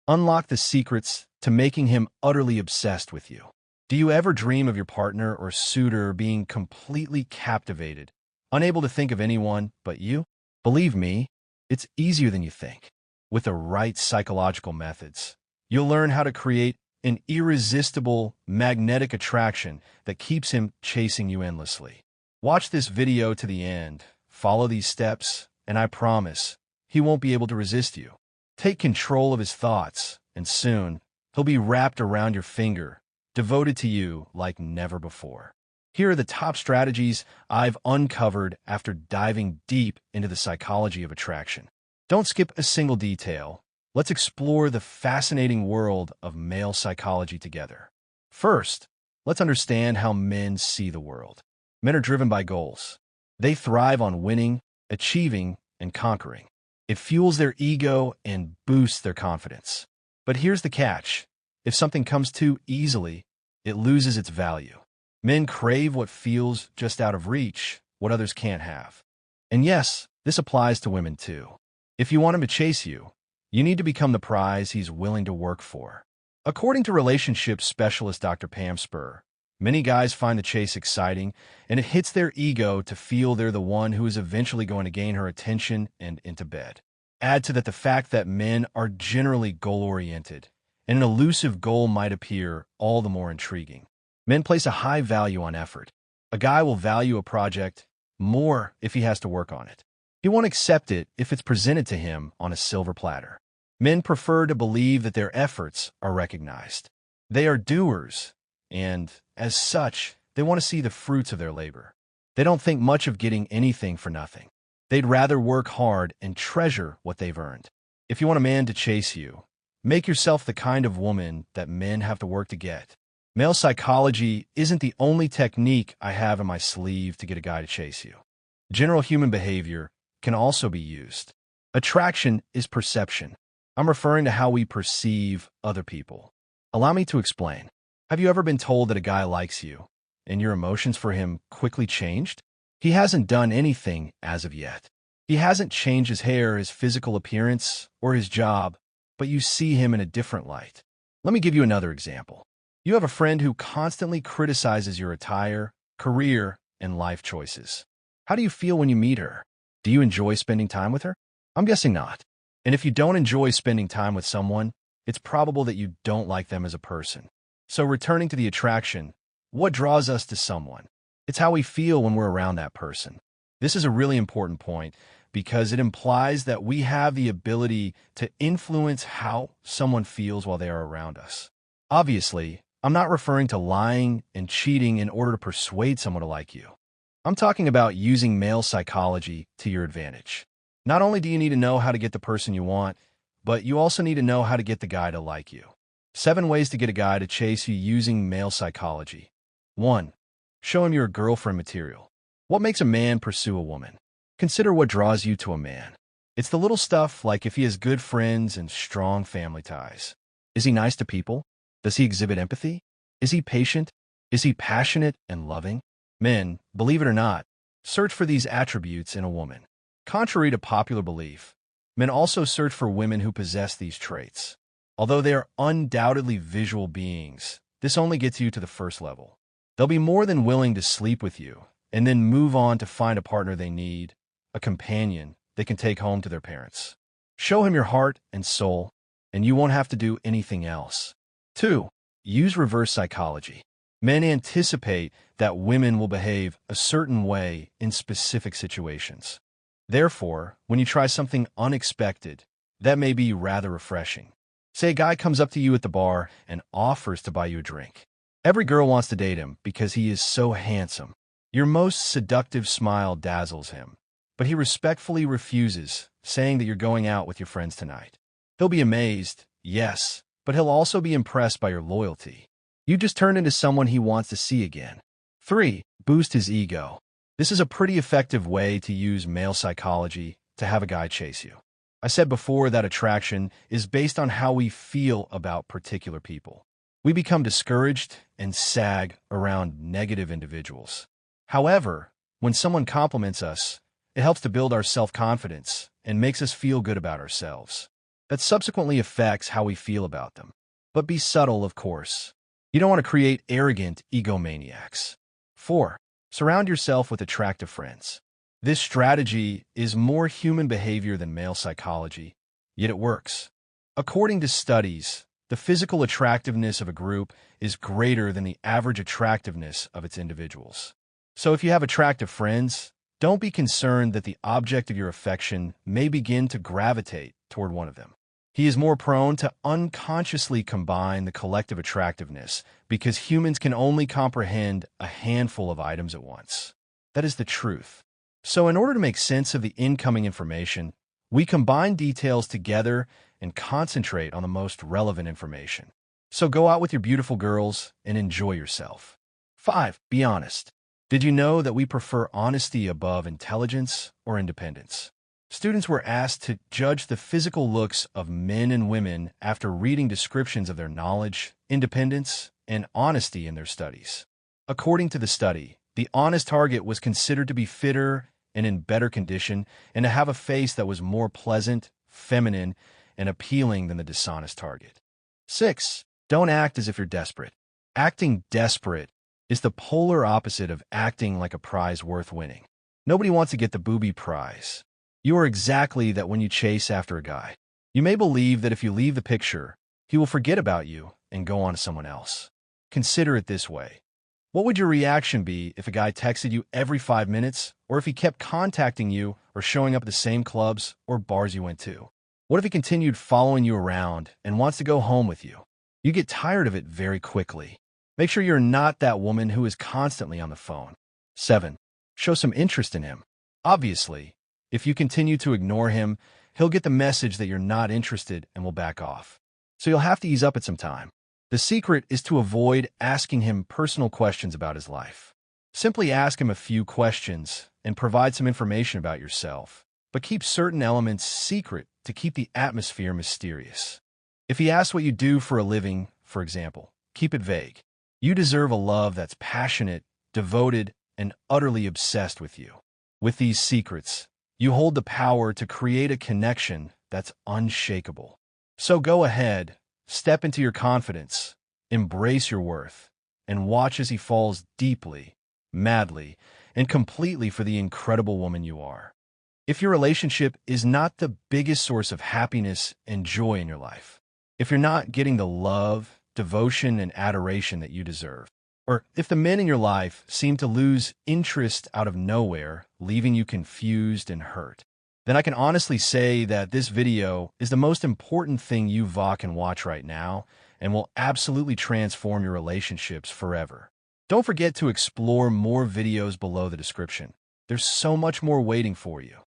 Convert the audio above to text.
Unlock the secrets to making him utterly obsessed with you. Do you ever dream of your partner or suitor being completely captivated, unable to think of anyone but you? Believe me, it's easier than you think. With the right psychological methods, you'll learn how to create an irresistible magnetic attraction that keeps him chasing you endlessly. Watch this video to the end, follow these steps, and I promise he won't be able to resist you. Take control of his thoughts, and soon he'll be wrapped around your finger, devoted to you like never before. Here are the top strategies I've uncovered after diving deep into the psychology of attraction. Don't skip a single detail. Let's explore the fascinating world of male psychology together. First, let's understand how men see the world. Men are driven by goals. They thrive on winning, achieving, and conquering. It fuels their ego and boosts their confidence. But here's the catch. If something comes too easily, it loses its value. Men crave what feels just out of reach, what others can't have. And yes, this applies to women too. If you want him to chase you, you need to become the prize he's willing to work for. According to relationship specialist Dr. Pam Spur, many guys find the chase exciting, and it hits their ego to feel they're the one who is eventually going to gain her attention and into bed. Add to that the fact that men are generally goal-oriented, and an elusive goal might appear all the more intriguing. Men place a high value on effort. A guy will value a project more if he has to work on it. He won't accept it if it's presented to him on a silver platter. Men prefer to believe that their efforts are recognized. They are doers, and, as such, they want to see the fruits of their labor. They don't think much of getting anything for nothing. They'd rather work hard and treasure what they've earned. If you want a man to chase you, make yourself the kind of woman that men have to work to get. Male psychology isn't the only technique I have in my sleeve to get a guy to chase you. General human behavior can also be used. Attraction is perception. I'm referring to how we perceive other people. Allow me to explain. Have you ever been told that a guy likes you, and your emotions for him quickly changed? He hasn't done anything as of yet. He hasn't changed his hair, his physical appearance, or his job, but you see him in a different light. Let me give you another example. You have a friend who constantly criticizes your attire, career, and life choices. How do you feel when you meet her? Do you enjoy spending time with her? I'm guessing not. And if you don't enjoy spending time with someone, it's probable that you don't like them as a person. So returning to the attraction, what draws us to someone? It's how we feel when we're around that person. This is a really important point because it implies that we have the ability to influence how someone feels while they are around us. Obviously, I'm not referring to lying and cheating in order to persuade someone to like you. I'm talking about using male psychology to your advantage. Not only do you need to know how to get the person you want, but you also need to know how to get the guy to like you. 7 ways to get a guy to chase you using male psychology. 1. Show him you're girlfriend material. What makes a man pursue a woman? Consider what draws you to a man. It's the little stuff like if he has good friends and strong family ties. Is he nice to people? Does he exhibit empathy? Is he patient? Is he passionate and loving? Men, believe it or not, search for these attributes in a woman. Contrary to popular belief, men also search for women who possess these traits. Although they are undoubtedly visual beings, this only gets you to the first level. They'll be more than willing to sleep with you and then move on to find a partner they need, a companion they can take home to their parents. Show him your heart and soul, and you won't have to do anything else. 2. Use reverse psychology. Men anticipate that women will behave a certain way in specific situations. Therefore, when you try something unexpected, that may be rather refreshing. Say a guy comes up to you at the bar and offers to buy you a drink. Every girl wants to date him because he is so handsome. Your most seductive smile dazzles him, but he respectfully refuses, saying that you're going out with your friends tonight. He'll be amazed, yes, but he'll also be impressed by your loyalty. You just turned into someone he wants to see again. 3. Boost his ego. This is a pretty effective way to use male psychology to have a guy chase you. I said before that attraction is based on how we feel about particular people. We become discouraged and sag around negative individuals. However, when someone compliments us, it helps to build our self-confidence and makes us feel good about ourselves. that subsequently affects how we feel about them. But be subtle, of course. You don't want to create arrogant egomaniacs. 4. Surround yourself with attractive friends. This strategy is more human behavior than male psychology, yet it works. According to studies, the physical attractiveness of a group is greater than the average attractiveness of its individuals. So if you have attractive friends, don't be concerned that the object of your affection may begin to gravitate toward one of them. He is more prone to unconsciously combine the collective attractiveness because humans can only comprehend a handful of items at once. That is the truth. So in order to make sense of the incoming information, we combine details together and concentrate on the most relevant information. So go out with your beautiful girls and enjoy yourself. 5. Be honest. Did you know that we prefer honesty above intelligence or independence? Students were asked to judge the physical looks of men and women after reading descriptions of their knowledge, independence, and honesty in their studies. According to the study, the honest target was considered to be fitter and in better condition and to have a face that was more pleasant, feminine, and appealing than the dishonest target. 6. Don't act as if you're desperate. Acting desperate is the polar opposite of acting like a prize worth winning. Nobody wants to get the booby prize. You are exactly that when you chase after a guy. You may believe that if you leave the picture, he will forget about you and go on to someone else. Consider it this way. What would your reaction be if a guy texted you every 5 minutes, or if he kept contacting you or showing up at the same clubs or bars you went to? What if he continued following you around and wants to go home with you? You get tired of it very quickly. Make sure you're not that woman who is constantly on the phone. 7. Show some interest in him. Obviously, if you continue to ignore him, he'll get the message that you're not interested and will back off. So you'll have to ease up at some time. The secret is to avoid asking him personal questions about his life. Simply ask him a few questions and provide some information about yourself, but keep certain elements secret to keep the atmosphere mysterious. If he asks what you do for a living, for example, keep it vague. You deserve a love that's passionate, devoted, and utterly obsessed with you. With these secrets, you hold the power to create a connection that's unshakable. So go ahead, step into your confidence, embrace your worth, and watch as he falls deeply, madly, and completely for the incredible woman you are. If your relationship is not the biggest source of happiness and joy in your life, if you're not getting the love, devotion, and adoration that you deserve, or if the men in your life seem to lose interest out of nowhere, leaving you confused and hurt, then I can honestly say that this video is the most important thing you can watch right now and will absolutely transform your relationships forever. Don't forget to explore more videos below the description. There's so much more waiting for you.